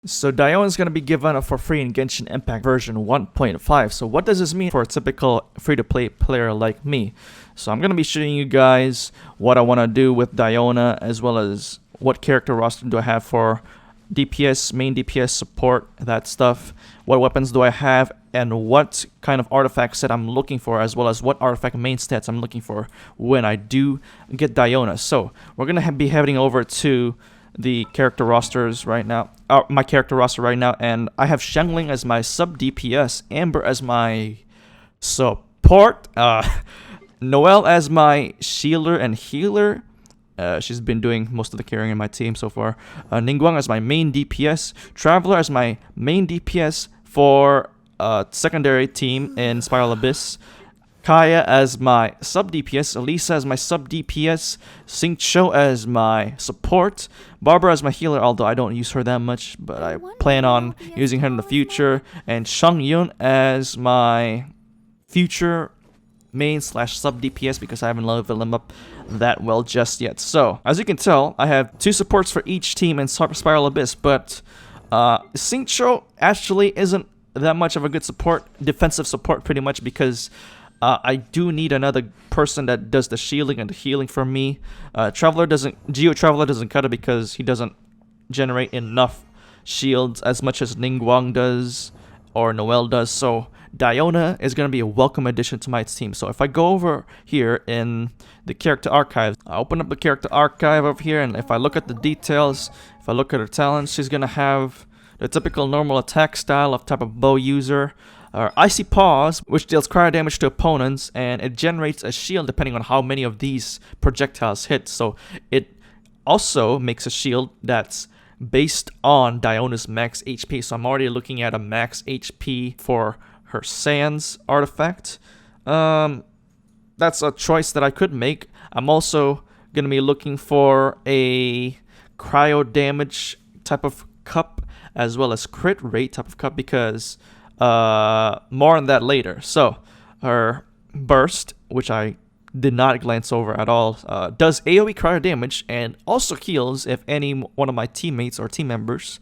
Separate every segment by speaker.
Speaker 1: So Diona is going to be given for free in Genshin Impact version 1.5. So what does this mean for a typical free-to-play player like me? So I'm going to be showing you guys what I want to do with Diona, as well as what character roster do I have for DPS, main DPS support, that stuff. What weapons do I have, and what kind of artifact set I'm looking for, as well as what artifact main stats I'm looking for when I do get Diona. So we're going to be heading over to the character rosters right now. My character roster right now, and I have Shengling as my sub DPS, Amber as my support, Noelle as my shielder and healer. She's been doing most of the carrying in my team so far. Ningguang as my main DPS, Traveler as my main DPS for secondary team in Spiral Abyss, Kaya as my sub DPS, Elisa as my sub DPS, Xingqiu as my support, Barbara as my healer, although I don't use her that much, but I plan on using her in the future, and Shangyun as my future main slash sub DPS because I haven't leveled them up that well just yet. So, as you can tell, I have 2 supports for each team in Spiral Abyss, but Xingqiu actually isn't that much of a good support, defensive support pretty much, because I do need another person that does the shielding and the healing for me. Traveler doesn't cut it because he doesn't generate enough shields as much as Ningguang does or Noelle does. So Diona is going to be a welcome addition to my team. So if I go over here in the character archive, I open up the character archive over here, and if I look at the details, if I look at her talents, she's going to have the typical normal attack style of type of bow user. Icy Paws, which deals cryo damage to opponents, and it generates a shield depending on how many of these projectiles hit. So it also makes a shield that's based on Diona's max HP. So I'm already looking at a max HP for her Sans artifact. That's a choice that I could make. I'm also going to be looking for a cryo damage type of cup, as well as crit rate type of cup, because more on that later. So her burst, which I did not glance over at all, does AoE cryo damage and also heals if any one of my teammates or team members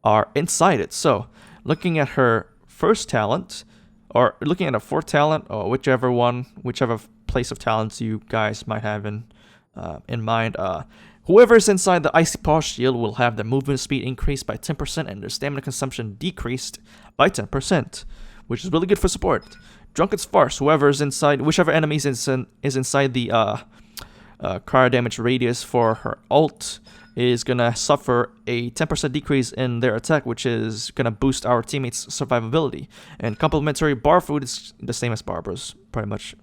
Speaker 1: are inside it. So looking at her first talent, or looking at a 4th talent, or whichever place of talents you guys might have in mind, whoever is inside the Icy Paw shield will have their movement speed increased by 10% and their stamina consumption decreased by 10%, which is really good for support. Drunkard's Farce, whichever enemy is inside the cryo damage radius for her ult, is gonna suffer a 10% decrease in their attack, which is gonna boost our teammates' survivability. And complementary bar food is the same as Barbara's, pretty much.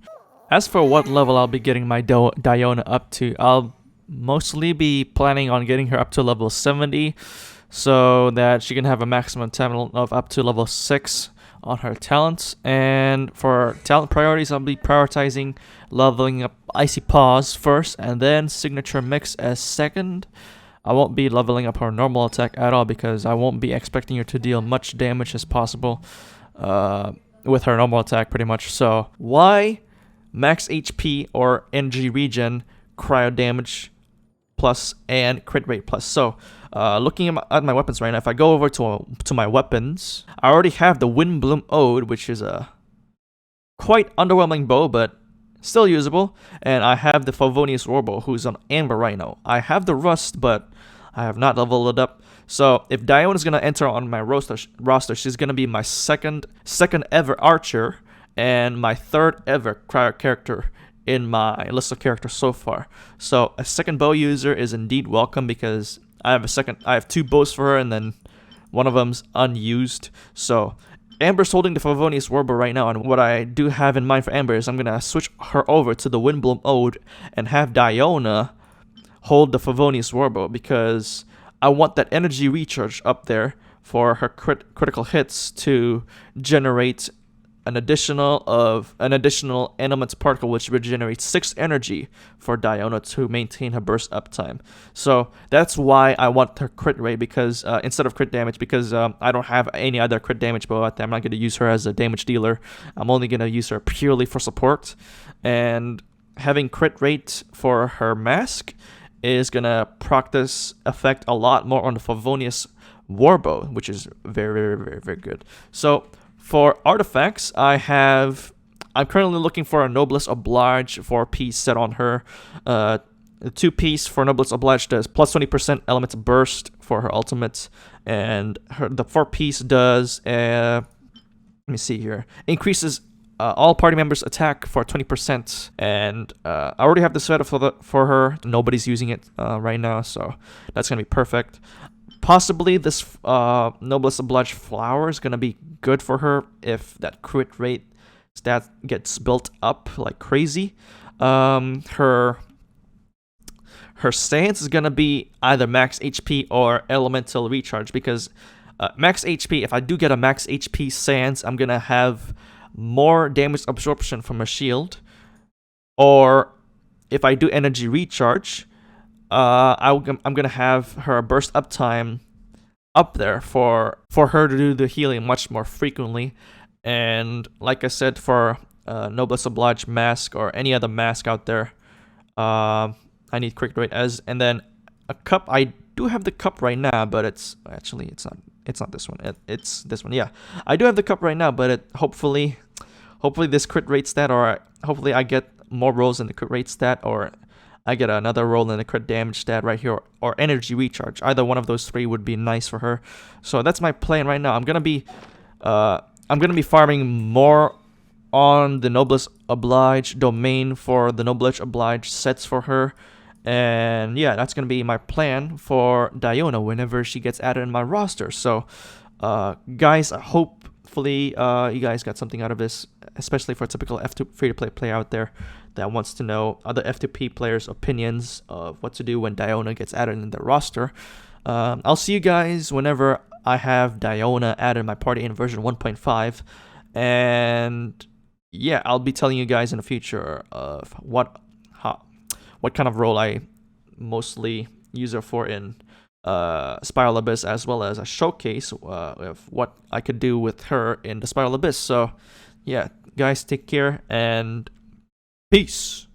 Speaker 1: As for what level I'll be getting my Diona up to, I'll mostly be planning on getting her up to level 70, so that she can have a maximum talent of up to level 6 on her talents. And for talent priorities, I'll be prioritizing leveling up Icy Paws first, and then Signature Mix as second. I won't be leveling up her normal attack at all because I won't be expecting her to deal much damage as possible with her normal attack, pretty much. So why max HP or energy regen, cryo damage plus, and crit rate plus? So looking at my weapons right now, if I go over to my weapons, I already have the Windbloom Ode, which is a quite underwhelming bow, but still usable. And I have the Favonius Orbo, who's on Amber right now. I have the Rust, but I have not leveled it up. So if Diona is going to enter on my roster, she's going to be my second ever archer and my 3rd ever cryo character in my list of characters so far. So a second bow user is indeed welcome, because I have 2 bows for her, and then one of them's unused. So Amber's holding the Favonius Warbo right now, and what I do have in mind for Amber is I'm gonna switch her over to the Windbloom Ode and have Diona hold the Favonius Warbo, because I want that energy recharge up there for her critical hits to generate an additional Animate Particle, which regenerates 6 energy for Diona to maintain her burst uptime. So that's why I want her crit rate, because instead of crit damage, because I don't have any other crit damage bow out there. I'm not going to use her as a damage dealer. I'm only going to use her purely for support. And having crit rate for her mask is going to proc this effect a lot more on the Favonius warbow, which is very, very, very, very good. So for artifacts, I'm currently looking for a Noblesse Oblige 4-piece set on her. The 2-piece for Noblesse Oblige does plus 20% elements burst for her ultimate, and the 4-piece does let me see here, increases all party members' attack for 20%, and I already have the setup for her. Nobody's using it right now, so that's gonna be perfect. Possibly this Noblesse Oblige flower is gonna be good for her if that crit rate stat gets built up like crazy. Her stance is gonna be either max HP or elemental recharge, because max HP, if I do get a max HP stance, I'm gonna have more damage absorption from a shield. Or if I do energy recharge, I'm gonna have her burst uptime up there for her to do the healing much more frequently. And like I said, for Noblesse Oblige mask or any other mask out there, I need quick rate as, and then a cup. I do have the cup right now, but it's not this one. It's this one. Yeah, I do have the cup right now, but hopefully this crit rate stat, or hopefully I get more rolls in the crit rate stat, or I get another roll in the crit damage stat right here, or energy recharge. Either one of those three would be nice for her. So that's my plan right now. I'm gonna be farming more on the Noblesse Oblige domain for the Noblesse Oblige sets for her. And yeah, that's going to be my plan for Diona whenever she gets added in my roster. So, guys, hopefully you guys got something out of this, especially for a typical F2 free-to-play player out there that wants to know other F2P players' opinions of what to do when Diona gets added in their roster. I'll see you guys whenever I have Diona added in my party in version 1.5. And yeah, I'll be telling you guys in the future of what kind of role I mostly use her for in Spiral Abyss, as well as a showcase of what I could do with her in the Spiral Abyss. So yeah, guys, take care and peace.